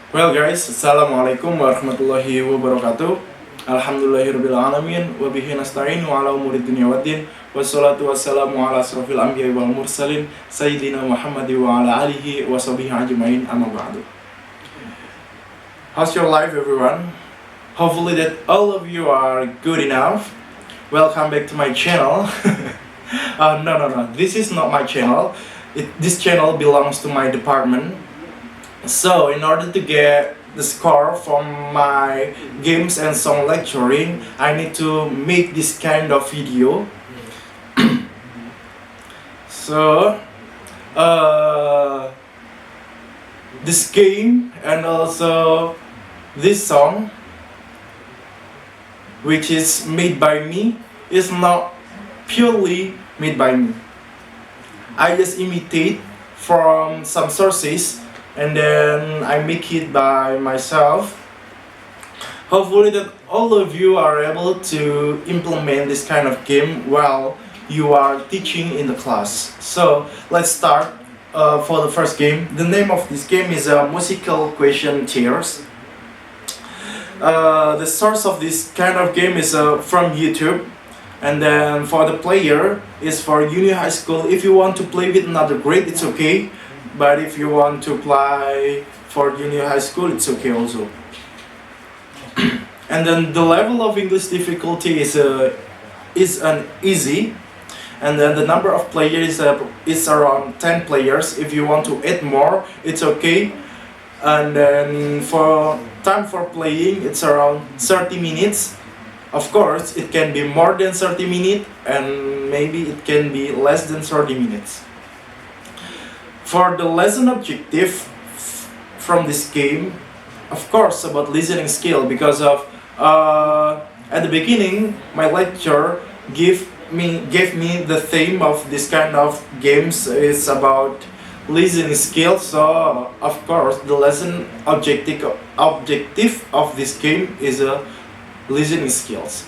Well guys, Assalamualaikum warahmatullahi wabarakatuh. Alhamdulillahirabbil alamin wa bihi nasta'inu ala umuri dunya waddin. Wassalatu wassalamu ala asrofil anbiya'i wal mursalin sayyidina Muhammad wa ala alihi wa sahbihi ajmain, amma ba'du. How's your life, everyone? Hopefully that all of you are good enough. Welcome back to my channel. No. This is not my channel. This channel belongs to my department. So, in order to get the score from my games and song lecturing, I need to make this kind of video. So, this game and also this song, which is made by me, is not purely made by me. I just imitate from some sources and then I make it by myself. Hopefully that all of you are able to implement this kind of game while you are teaching in the class. So let's start for the first game. The name of this game is Musical Question Tears. The source of this kind of game is from YouTube. And then for the player is for junior high school. If you want to play with another grade, it's okay. But if you want to play for junior high school, it's okay also. And then the level of English difficulty is an easy. And then the number of players is around 10 players. If you want to add more, it's okay. And then for time for playing, it's around 30 minutes. Of course, it can be more than 30 minutes and maybe it can be less than 30 minutes. For the lesson objective from this game, of course, about listening skill, because of at the beginning, my lecturer gave me the theme of this kind of games is about listening skills. So of course, the lesson objective of this game is listening skills.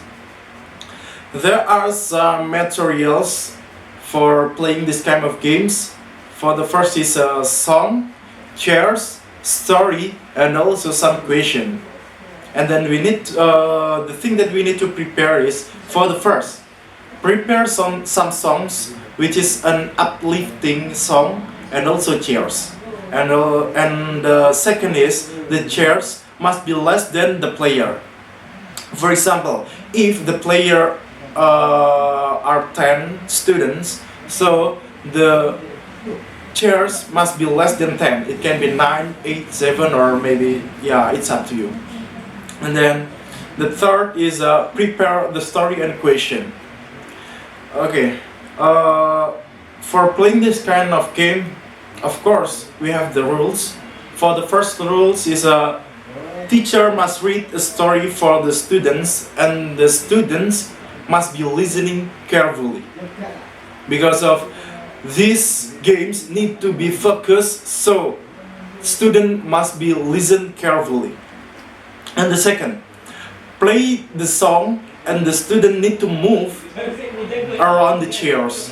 There are some materials for playing this kind of games. For the first is a song, chairs, story, and also some question. And then we need the thing that we need to prepare is for the first, prepare some songs which is an uplifting song and also chairs. And the second is the chairs must be less than the player. For example, if the player are 10 students, so the chairs must be less than 10. It can be 9, 8, 7, or maybe, yeah, it's up to you. And then the third is prepare the story and question. Okay, for playing this kind of game, of course, we have the rules. For the first rules is teacher must read a story for the students and the students must be listening carefully. Because of these games need to be focused, so student must be listen carefully. And the second, play the song and the student need to move around the chairs.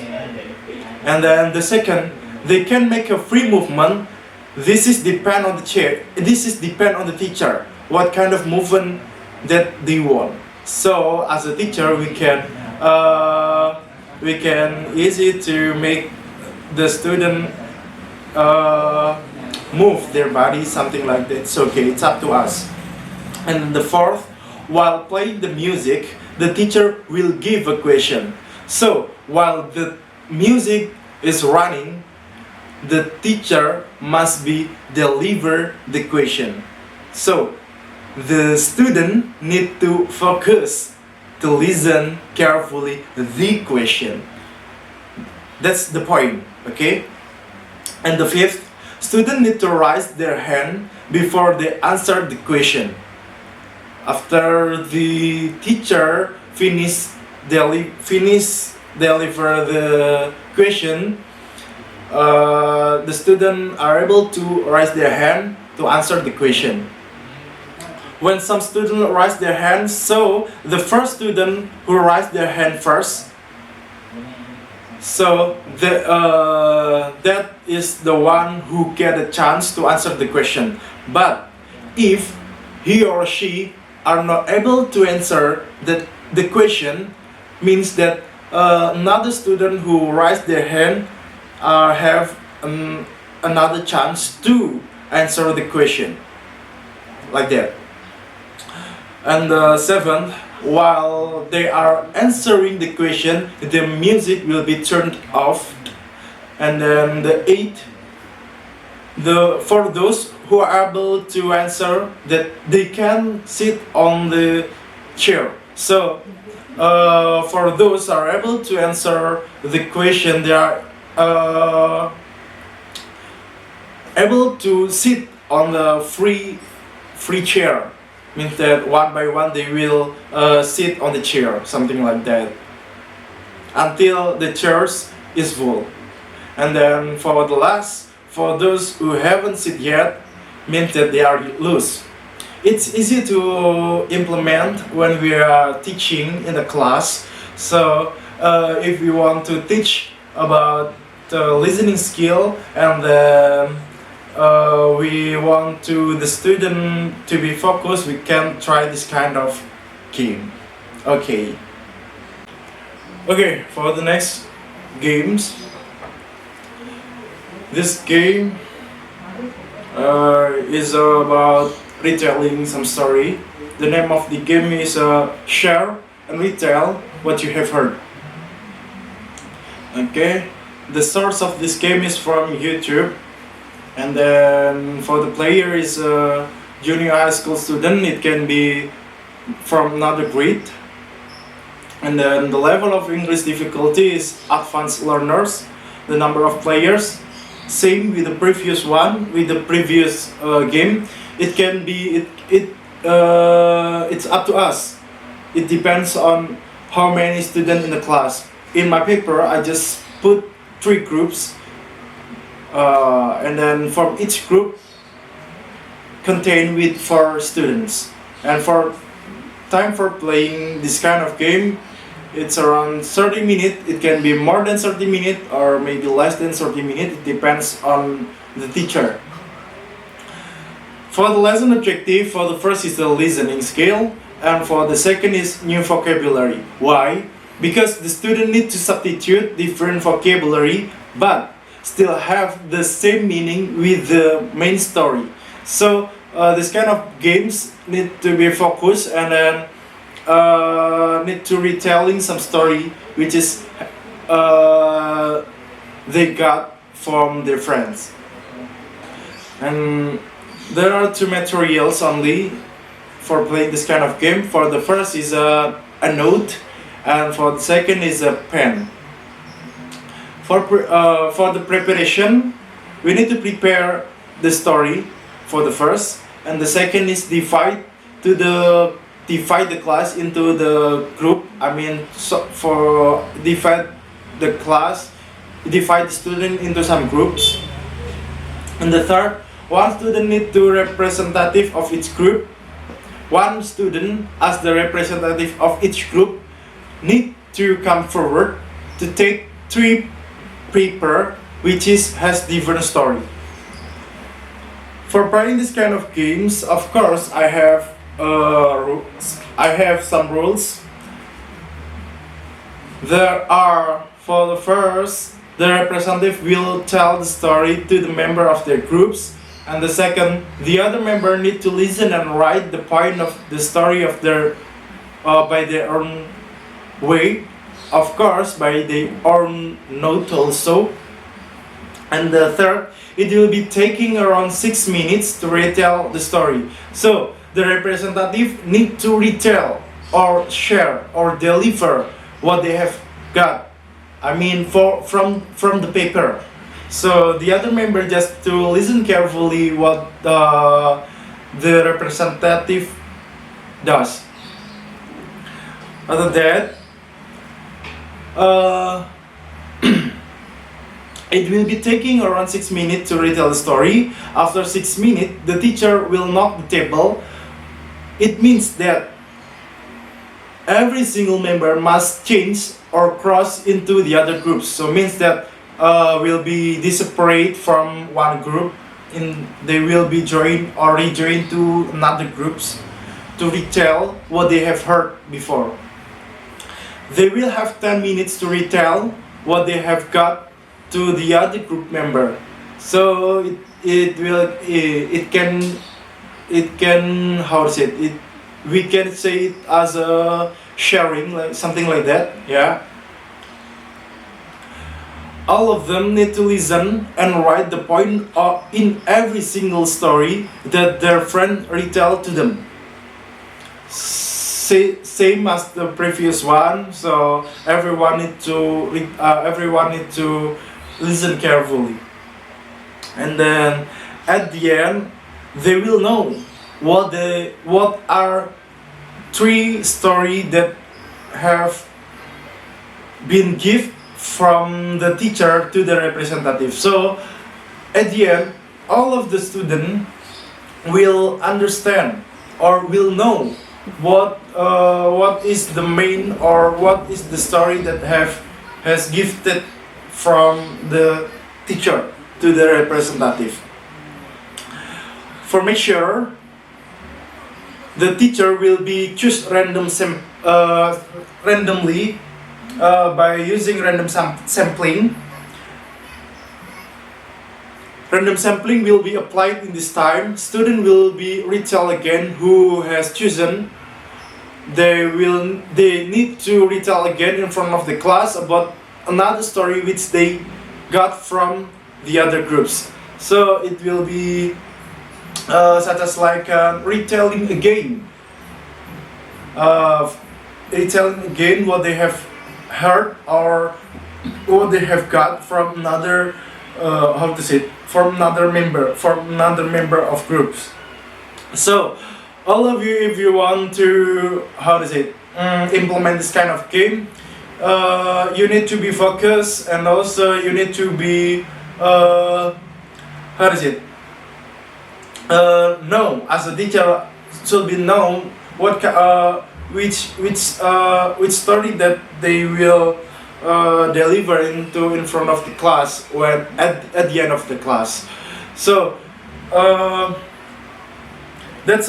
And then the second, they can make a free movement. This is depend on the chair. This is depend on the teacher. What kind of movement that they want. So as a teacher, we can easy to make the student move their body, something like that. It's okay, it's up to us. And the fourth, while playing the music, the teacher will give a question. So while the music is running, the teacher must be deliver the question. So the student need to focus to listen carefully the question. That's the point, okay? And the fifth, students need to raise their hand before they answer the question. After the teacher deliver the question, the students are able to raise their hand to answer the question. When some students raise their hands, so the first student who raised their hand first, so that is the one who get a chance to answer the question. But if he or she are not able to answer the question, means that another student who raised their hand have another chance to answer the question, like that. And seventh, while they are answering the question, the music will be turned off. And then the eighth, for those who are able to answer, that they can sit on the chair. So for those who are able to answer the question, they are able to sit on the free chair. Means that one by one they will sit on the chair, something like that, until the chairs is full. And then for the last, for those who haven't sit yet, means that they are loose. It's easy to implement when we are teaching in the class. So if we want to teach about the listening skill, and then we want the student to be focused, we can try this kind of game. Okay, for the next games, this game is about retelling some story. The name of the game is share and retell what you have heard. Okay, the source of this game is from YouTube. And then for the player is a junior high school student, it can be from another grade. And then the level of English difficulty is advanced learners. The number of players, same with the previous one, with the previous game. It can be, it's up to us. It depends on how many students in the class. In my paper, I just put 3 groups. And then from each group contain with 4 students. And for time for playing this kind of game, it's around 30 minutes. It can be more than 30 minutes or maybe less than 30 minutes. It depends on the teacher. For the lesson objective, for the first is the listening skill, and for the second is new vocabulary. Why? Because the student need to substitute different vocabulary, but still have the same meaning with the main story. So this kind of games need to be focused, and then need to retelling some story which is they got from their friends. And there are 2 materials only for playing this kind of game. For the first is a note, and for the second is a pen. For the preparation, we need to prepare the story for the first, and the second is divide the class into the group. I mean, so for divide the class, divide the student into some groups. And the third, one student need to representative of each group. One student as the representative of each group need to come forward to take 3 paper which has different story. For playing this kind of games, of course, I have some rules. There are, for the first, the representative will tell the story to the member of their groups, and the second, the other member need to listen and write the point of the story of their by their own way, of course by their own note also. And the third, it will be taking around 6 minutes to retell the story. So the representative need to retell or share or deliver what they have got. I mean, from the paper. So the other member just to listen carefully what the representative does. Other than that, it will be taking around 6 minutes to retell the story. After 6 minutes, the teacher will knock the table. It means that every single member must change or cross into the other groups. So means that will be separate from one group they will be joined or rejoined to another groups to retell what they have heard before. They will have 10 minutes to retell what they have got to the other group member. So it can how to say it, we can say it as a sharing, like something like that, yeah. All of them need to listen and write the point in every single story that their friend retell to them. Same as the previous one, so everyone need to listen carefully, and then at the end they will know what are three story that have been given from the teacher to the representative. So at the end, all of the student will understand or will know what is the main or what is the story that has gifted from the teacher to the representative. For make sure, the teacher will be choose randomly by using random sampling. Random sampling will be applied in this time. Student will be retell again who has chosen. They need to retell again in front of the class about another story which they got from the other groups. So it will be such as like retelling again. Retelling again what they have heard or what they have got from another from another member of groups. So all of you, if you want to implement this kind of game, you need to be focused, and also you need to be know as a teacher should be known which story that they will deliver in front of the class when at the end of the class. So that's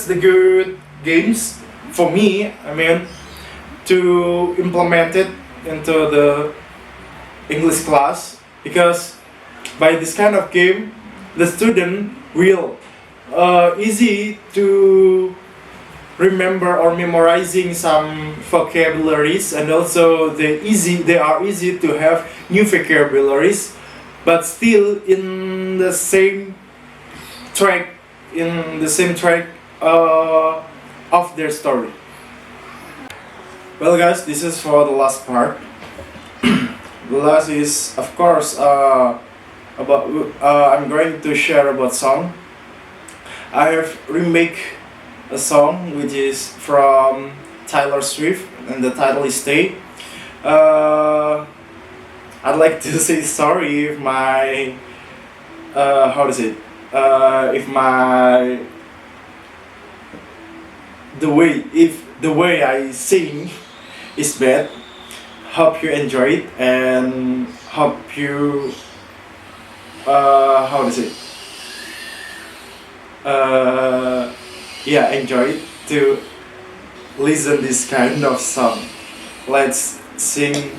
the good games for me. I mean, to implement it into the English class, because by this kind of game the student will easy to remember or memorizing some vocabularies, and also they are easy to have new vocabularies, but still in the same track of their story. Well guys, this is for the last part. The last is of course about I'm going to share about song. I have remake a song which is from Taylor Swift, and the title is Stay. I'd like to say sorry if my if my the way I sing is bad. Hope you enjoy it, and hope you enjoy it to listen this kind of song. Let's sing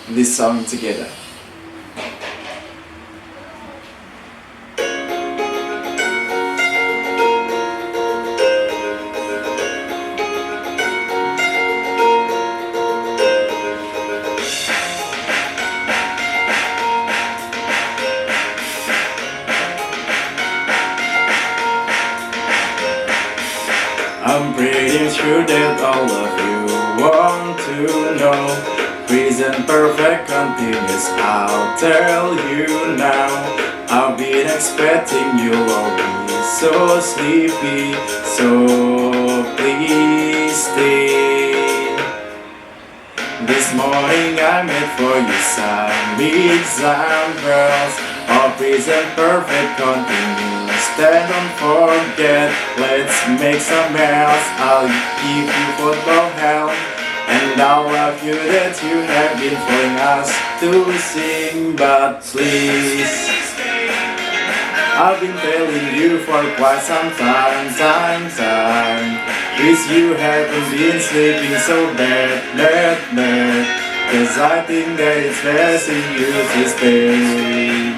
this song together. I'm pretty sure that all of you want to know. Present perfect continuous, I'll tell you now. I've been expecting you'll all be so sleepy, so please stay. This morning I made for you some examples of present perfect continuous. Then don't forget, let's make some else. I'll give you football help, and I'll love you that you have been following us to sing, but please I've been telling you for quite some time. Wish you haven't been sleeping so bad. Cause I think that it's best in you to stay.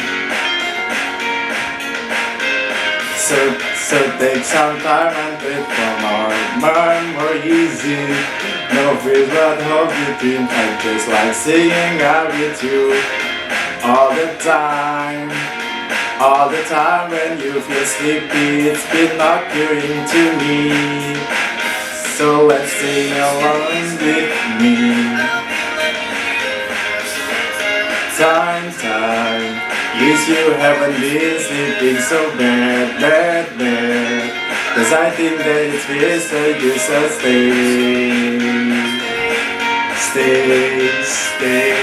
So take some time and take from our mind more easy. No fear but hope you think I just like singing out with you all the time. All the time when you feel sleepy, it's been occurring to me. So let's sing along with me. Time. Wish you haven't been sleeping so bad. Cause I think that it's best that you should stay.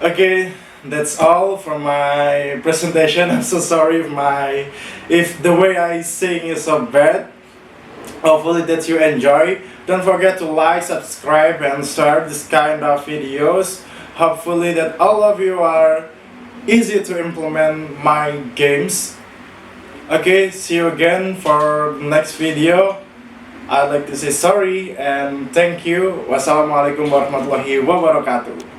Okay, that's all from my presentation. I'm so sorry if the way I sing is so bad. Hopefully that you enjoy. Don't forget to like, subscribe and share this kind of videos. Hopefully that all of you are easy to implement my games. Okay, see you again for the next video. I'd like to say sorry and thank you. Wassalamualaikum warahmatullahi wabarakatuh.